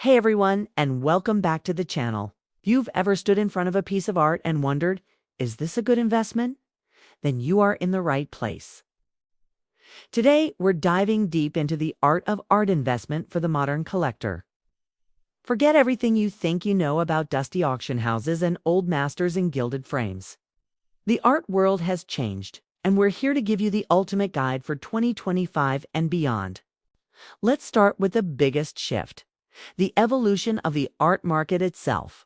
Hey everyone, and welcome back to the channel. If you've ever stood in front of a piece of art and wondered, is this a good investment? Then you are in the right place. Today, we're diving deep into the art of art investment for the modern collector. Forget everything you think you know about dusty auction houses and old masters in gilded frames. The art world has changed, and we're here to give you the ultimate guide for 2025 and beyond. Let's start with the biggest shift: the evolution of the art market itself.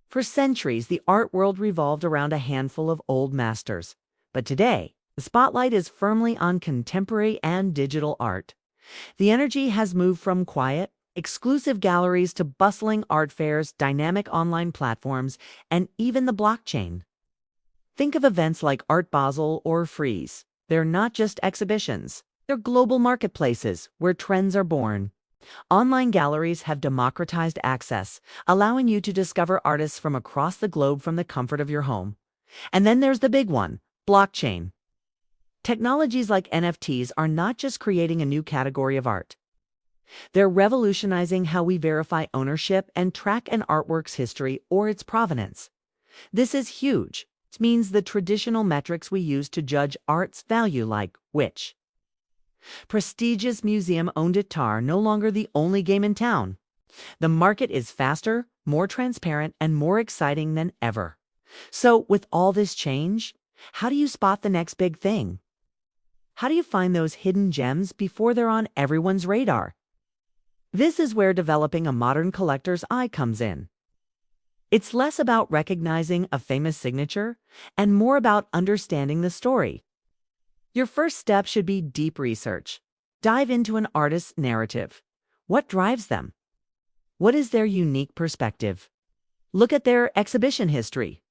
For centuries, the art world revolved around a handful of old masters. But today, the spotlight is firmly on contemporary and digital art. The energy has moved from quiet, exclusive galleries to bustling art fairs, dynamic online platforms, and even the blockchain. Think of events like Art Basel or Frieze. They're not just exhibitions. They're global marketplaces where trends are born. Online galleries have democratized access, allowing you to discover artists from across the globe from the comfort of your home. And then there's the big one: blockchain. Technologies like NFTs are not just creating a new category of art. They're revolutionizing how we verify ownership and track an artwork's history or its provenance. This is huge. It means the traditional metrics we use to judge art's value, like which prestigious museum-owned it, are no longer the only game in town. The market is faster, more transparent, and more exciting than ever. So, with all this change, how do you spot the next big thing? How do you find those hidden gems before they're on everyone's radar? This is where developing a modern collector's eye comes in. It's less about recognizing a famous signature and more about understanding the story. Your first step should be deep research. Dive into an artist's narrative. What drives them? What is their unique perspective? Look at their exhibition history.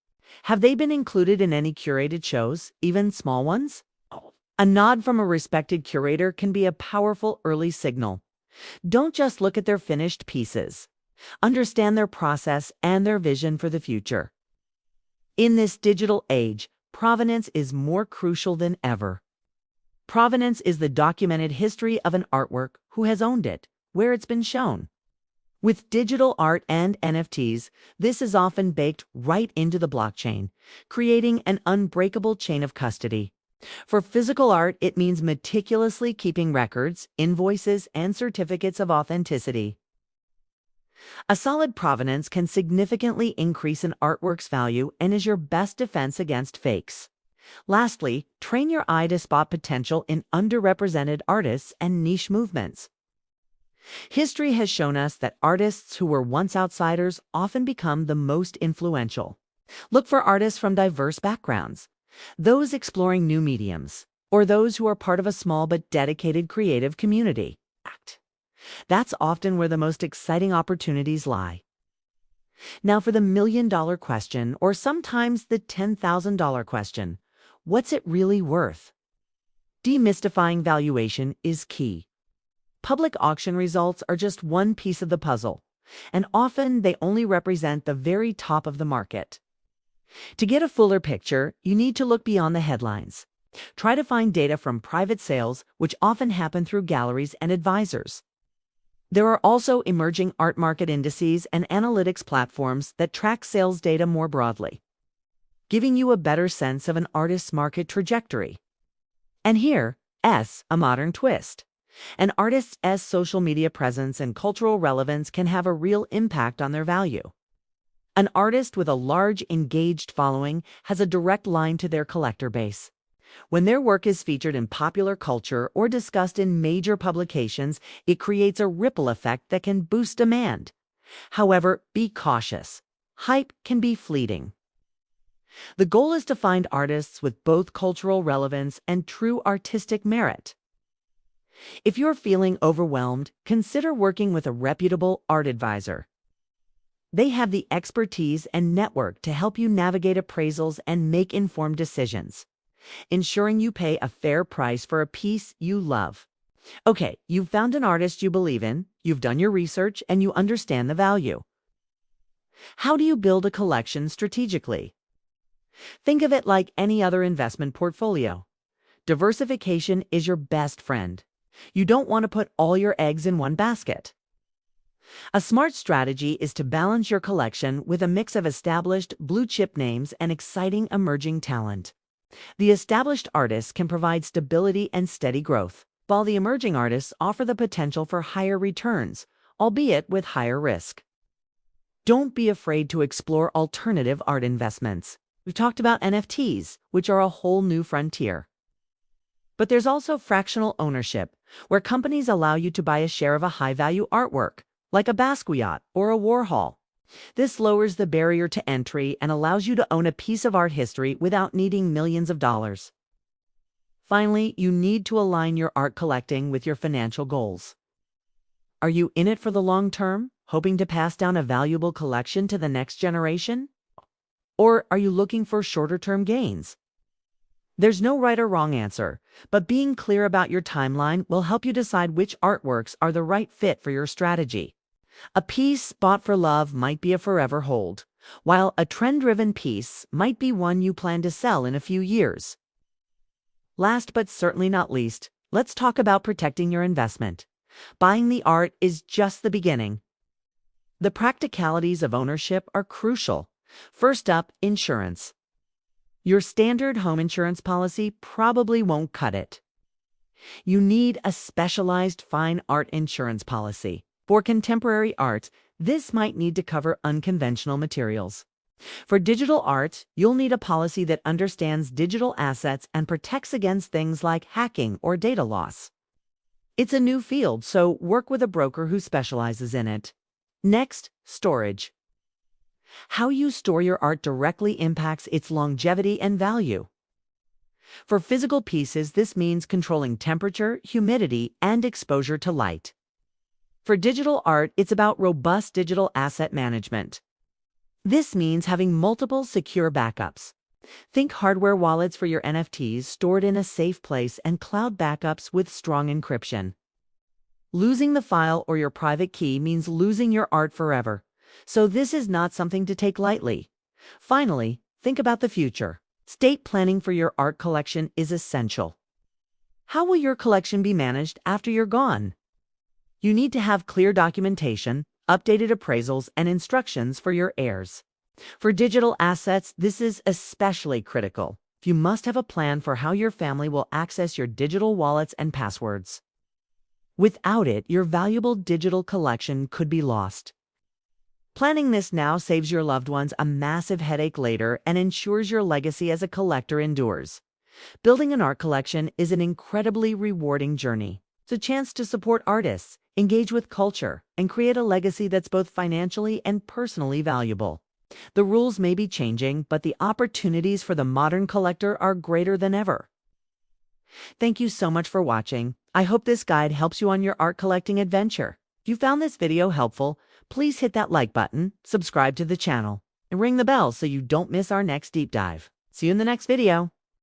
Have they been included in any curated shows, even small ones? A nod from a respected curator can be a powerful early signal. Don't just look at their finished pieces. Understand their process and their vision for the future. In this digital age, provenance is more crucial than ever. Provenance is the documented history of an artwork, who has owned it, where it's been shown. With digital art and NFTs, this is often baked right into the blockchain, creating an unbreakable chain of custody. For physical art, it means meticulously keeping records, invoices, and certificates of authenticity. A solid provenance can significantly increase an artwork's value and is your best defense against fakes. Lastly, train your eye to spot potential in underrepresented artists and niche movements. History has shown us that artists who were once outsiders often become the most influential. Look for artists from diverse backgrounds, those exploring new mediums, or those who are part of a small but dedicated creative community. That's often where the most exciting opportunities lie. Now for the million-dollar question, or sometimes the $10,000 question: what's it really worth? Demystifying valuation is key. Public auction results are just one piece of the puzzle, and often they only represent the very top of the market. To get a fuller picture, you need to look beyond the headlines. Try to find data from private sales, which often happen through galleries and advisors. There are also emerging art market indices and analytics platforms that track sales data more broadly, giving you a better sense of an artist's market trajectory. And here's a modern twist: an artist's social media presence and cultural relevance can have a real impact on their value. An artist with a large, engaged following has a direct line to their collector base. When their work is featured in popular culture or discussed in major publications, it creates a ripple effect that can boost demand. However, be cautious. Hype can be fleeting. The goal is to find artists with both cultural relevance and true artistic merit. If you're feeling overwhelmed, consider working with a reputable art advisor. They have the expertise and network to help you navigate appraisals and make informed decisions, ensuring you pay a fair price for a piece you love. Okay, you've found an artist you believe in, you've done your research, and you understand the value. How do you build a collection strategically? Think of it like any other investment portfolio. Diversification is your best friend. You don't want to put all your eggs in one basket. A smart strategy is to balance your collection with a mix of established blue-chip names and exciting emerging talent. The established artists can provide stability and steady growth, while the emerging artists offer the potential for higher returns, albeit with higher risk. Don't be afraid to explore alternative art investments. We've talked about NFTs, which are a whole new frontier. But there's also fractional ownership, where companies allow you to buy a share of a high-value artwork, like a Basquiat or a Warhol. This lowers the barrier to entry and allows you to own a piece of art history without needing millions of dollars. Finally, you need to align your art collecting with your financial goals. Are you in it for the long term, hoping to pass down a valuable collection to the next generation? Or are you looking for shorter-term gains? There's no right or wrong answer, but being clear about your timeline will help you decide which artworks are the right fit for your strategy. A piece bought for love might be a forever hold, while a trend-driven piece might be one you plan to sell in a few years. Last but certainly not least, let's talk about protecting your investment. Buying the art is just the beginning. The practicalities of ownership are crucial. First up, insurance. Your standard home insurance policy probably won't cut it. You need a specialized fine art insurance policy. For contemporary art, this might need to cover unconventional materials. For digital art, you'll need a policy that understands digital assets and protects against things like hacking or data loss. It's a new field, so work with a broker who specializes in it. Next, storage. How you store your art directly impacts its longevity and value. For physical pieces, this means controlling temperature, humidity, and exposure to light. For digital art, it's about robust digital asset management. This means having multiple secure backups. Think hardware wallets for your NFTs stored in a safe place and cloud backups with strong encryption. Losing the file or your private key means losing your art forever. So this is not something to take lightly. Finally, think about the future. Estate planning for your art collection is essential. How will your collection be managed after you're gone? You need to have clear documentation, updated appraisals, and instructions for your heirs. For digital assets, this is especially critical. You must have a plan for how your family will access your digital wallets and passwords. Without it, your valuable digital collection could be lost. Planning this now saves your loved ones a massive headache later and ensures your legacy as a collector endures. Building an art collection is an incredibly rewarding journey. It's a chance to support artists, engage with culture, and create a legacy that's both financially and personally valuable. The rules may be changing, but the opportunities for the modern collector are greater than ever. Thank you so much for watching. I hope this guide helps you on your art collecting adventure. If you found this video helpful, please hit that like button, subscribe to the channel, and ring the bell so you don't miss our next deep dive. See you in the next video.